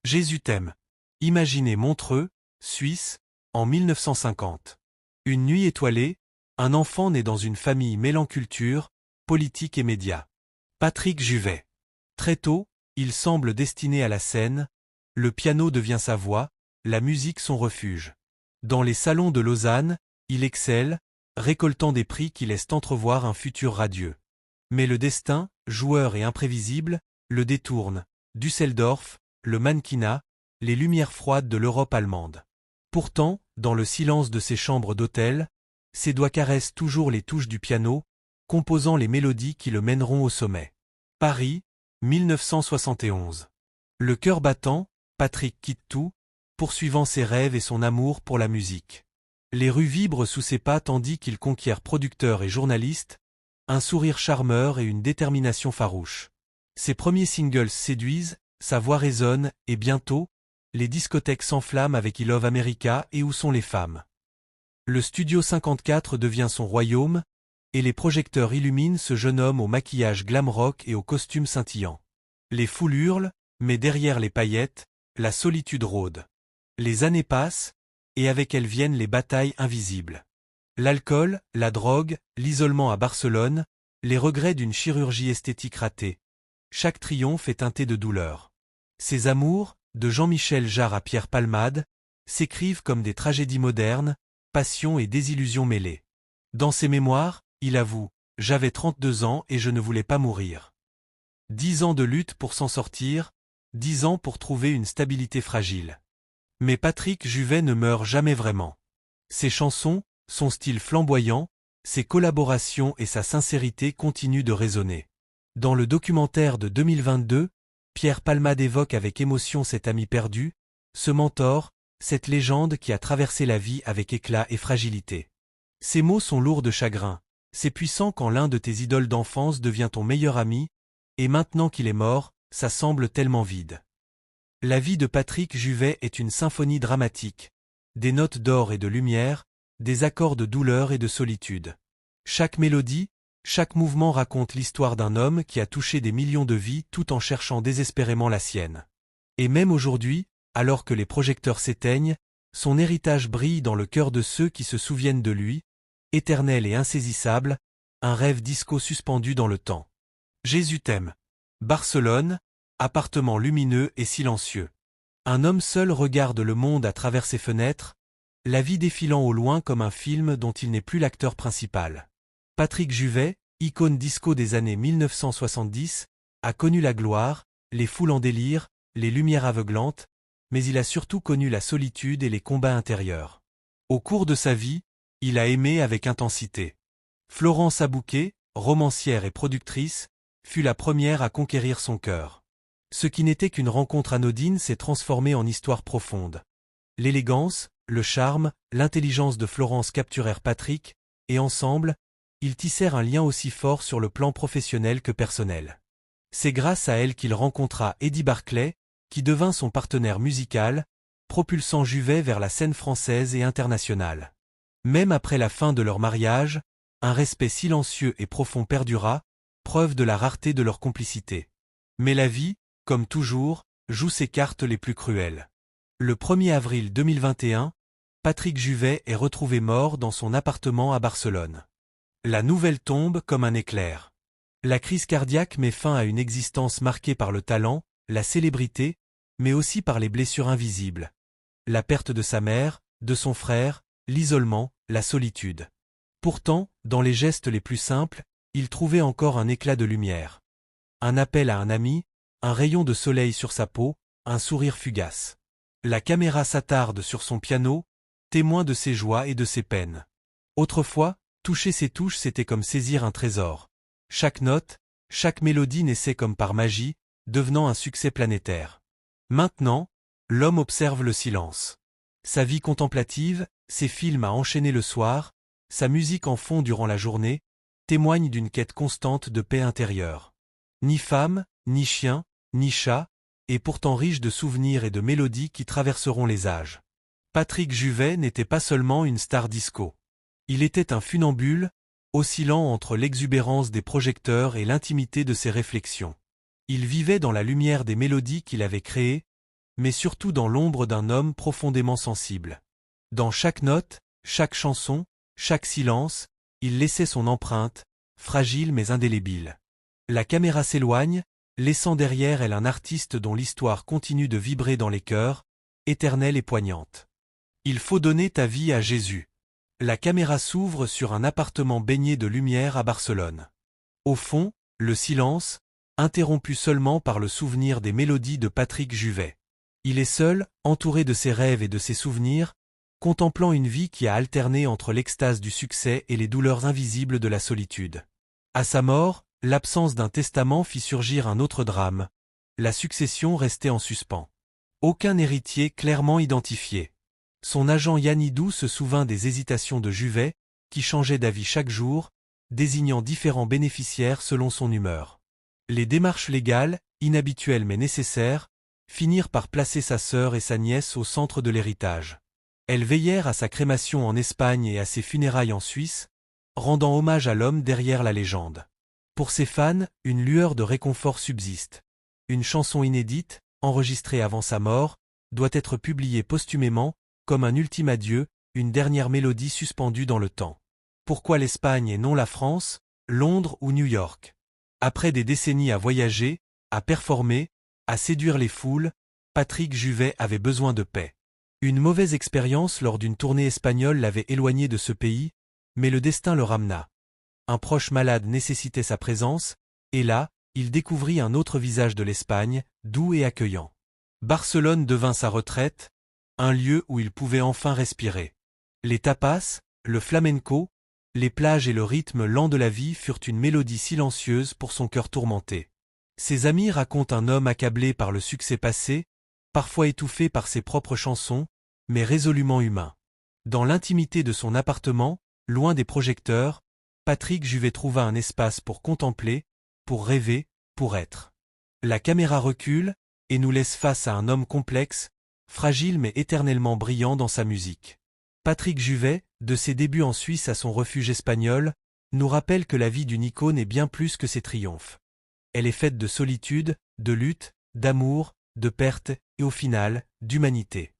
Jésus t'aime. Imaginez Montreux, Suisse, en 1950. Une nuit étoilée, un enfant naît dans une famille mêlant culture, politique et médias. Patrick Juvet. Très tôt, il semble destiné à la scène, le piano devient sa voix, la musique son refuge. Dans les salons de Lausanne, il excelle, récoltant des prix qui laissent entrevoir un futur radieux. Mais le destin, joueur et imprévisible, le détourne. Düsseldorf, le mannequinat, les lumières froides de l'Europe allemande. Pourtant, dans le silence de ses chambres d'hôtel, ses doigts caressent toujours les touches du piano, composant les mélodies qui le mèneront au sommet. Paris, 1971. Le cœur battant, Patrick quitte tout, poursuivant ses rêves et son amour pour la musique. Les rues vibrent sous ses pas tandis qu'il conquiert producteur et journaliste, un sourire charmeur et une détermination farouche. Ses premiers singles séduisent, sa voix résonne, et bientôt, les discothèques s'enflamment avec I Love America et Où sont les femmes. Le Studio 54 devient son royaume, et les projecteurs illuminent ce jeune homme au maquillage glam rock et aux costumes scintillants. Les foules hurlent, mais derrière les paillettes, la solitude rôde. Les années passent, et avec elles viennent les batailles invisibles. L'alcool, la drogue, l'isolement à Barcelone, les regrets d'une chirurgie esthétique ratée. Chaque triomphe est teinté de douleur. Ses amours, de Jean-Michel Jarre à Pierre Palmade, s'écrivent comme des tragédies modernes, passion et désillusion mêlées. Dans ses mémoires, il avoue « J'avais 32 ans et je ne voulais pas mourir ». 10 ans de lutte pour s'en sortir, 10 ans pour trouver une stabilité fragile. Mais Patrick Juvet ne meurt jamais vraiment. Ses chansons, son style flamboyant, ses collaborations et sa sincérité continuent de résonner. Dans le documentaire de 2022, Pierre Palmade évoque avec émotion cet ami perdu, ce mentor, cette légende qui a traversé la vie avec éclat et fragilité. Ces mots sont lourds de chagrin, c'est puissant quand l'un de tes idoles d'enfance devient ton meilleur ami, et maintenant qu'il est mort, ça semble tellement vide. La vie de Patrick Juvet est une symphonie dramatique, des notes d'or et de lumière, des accords de douleur et de solitude. Chaque mélodie, chaque mouvement raconte l'histoire d'un homme qui a touché des millions de vies tout en cherchant désespérément la sienne. Et même aujourd'hui, alors que les projecteurs s'éteignent, son héritage brille dans le cœur de ceux qui se souviennent de lui, éternel et insaisissable, un rêve disco suspendu dans le temps. Jésus t'aime. Barcelone, appartement lumineux et silencieux. Un homme seul regarde le monde à travers ses fenêtres, la vie défilant au loin comme un film dont il n'est plus l'acteur principal. Patrick Juvet, icône disco des années 1970, a connu la gloire, les foules en délire, les lumières aveuglantes, mais il a surtout connu la solitude et les combats intérieurs. Au cours de sa vie, il a aimé avec intensité. Florence Abouquet, romancière et productrice, fut la première à conquérir son cœur. Ce qui n'était qu'une rencontre anodine s'est transformé en histoire profonde. L'élégance, le charme, l'intelligence de Florence capturèrent Patrick, et ensemble, ils tissèrent un lien aussi fort sur le plan professionnel que personnel. C'est grâce à elle qu'il rencontra Eddie Barclay, qui devint son partenaire musical, propulsant Juvet vers la scène française et internationale. Même après la fin de leur mariage, un respect silencieux et profond perdura, preuve de la rareté de leur complicité. Mais la vie, comme toujours, joue ses cartes les plus cruelles. Le 1er avril 2021, Patrick Juvet est retrouvé mort dans son appartement à Barcelone. La nouvelle tombe comme un éclair. La crise cardiaque met fin à une existence marquée par le talent, la célébrité, mais aussi par les blessures invisibles. La perte de sa mère, de son frère, l'isolement, la solitude. Pourtant, dans les gestes les plus simples, il trouvait encore un éclat de lumière. Un appel à un ami, un rayon de soleil sur sa peau, un sourire fugace. La caméra s'attarde sur son piano, témoin de ses joies et de ses peines. Autrefois, toucher ses touches c'était comme saisir un trésor. Chaque note, chaque mélodie naissait comme par magie, devenant un succès planétaire. Maintenant, l'homme observe le silence. Sa vie contemplative, ses films à enchaîner le soir, sa musique en fond durant la journée, témoignent d'une quête constante de paix intérieure. Ni femme, ni chien, ni chat, et pourtant riche de souvenirs et de mélodies qui traverseront les âges. Patrick Juvet n'était pas seulement une star disco. Il était un funambule, oscillant entre l'exubérance des projecteurs et l'intimité de ses réflexions. Il vivait dans la lumière des mélodies qu'il avait créées, mais surtout dans l'ombre d'un homme profondément sensible. Dans chaque note, chaque chanson, chaque silence, il laissait son empreinte, fragile mais indélébile. La caméra s'éloigne, laissant derrière elle un artiste dont l'histoire continue de vibrer dans les cœurs, éternelle et poignante. Il faut donner ta vie à Jésus. La caméra s'ouvre sur un appartement baigné de lumière à Barcelone. Au fond, le silence, interrompu seulement par le souvenir des mélodies de Patrick Juvet. Il est seul, entouré de ses rêves et de ses souvenirs, contemplant une vie qui a alterné entre l'extase du succès et les douleurs invisibles de la solitude. À sa mort, l'absence d'un testament fit surgir un autre drame. La succession restait en suspens. Aucun héritier clairement identifié. Son agent Yanidou se souvint des hésitations de Juvet, qui changeait d'avis chaque jour, désignant différents bénéficiaires selon son humeur. Les démarches légales, inhabituelles mais nécessaires, finirent par placer sa sœur et sa nièce au centre de l'héritage. Elles veillèrent à sa crémation en Espagne et à ses funérailles en Suisse, rendant hommage à l'homme derrière la légende. Pour ses fans, une lueur de réconfort subsiste. Une chanson inédite, enregistrée avant sa mort, doit être publiée posthumément, comme un ultime adieu, une dernière mélodie suspendue dans le temps. Pourquoi l'Espagne et non la France, Londres ou New York? Après des décennies à voyager, à performer, à séduire les foules, Patrick Juvet avait besoin de paix. Une mauvaise expérience lors d'une tournée espagnole l'avait éloigné de ce pays, mais le destin le ramena. Un proche malade nécessitait sa présence, et là, il découvrit un autre visage de l'Espagne, doux et accueillant. Barcelone devint sa retraite, un lieu où il pouvait enfin respirer. Les tapas, le flamenco, les plages et le rythme lent de la vie furent une mélodie silencieuse pour son cœur tourmenté. Ses amis racontent un homme accablé par le succès passé, parfois étouffé par ses propres chansons, mais résolument humain. Dans l'intimité de son appartement, loin des projecteurs, Patrick Juvet trouva un espace pour contempler, pour rêver, pour être. La caméra recule, et nous laisse face à un homme complexe, fragile mais éternellement brillant dans sa musique. Patrick Juvet, de ses débuts en Suisse à son refuge espagnol, nous rappelle que la vie d'une icône est bien plus que ses triomphes. Elle est faite de solitude, de lutte, d'amour, de perte et au final, d'humanité.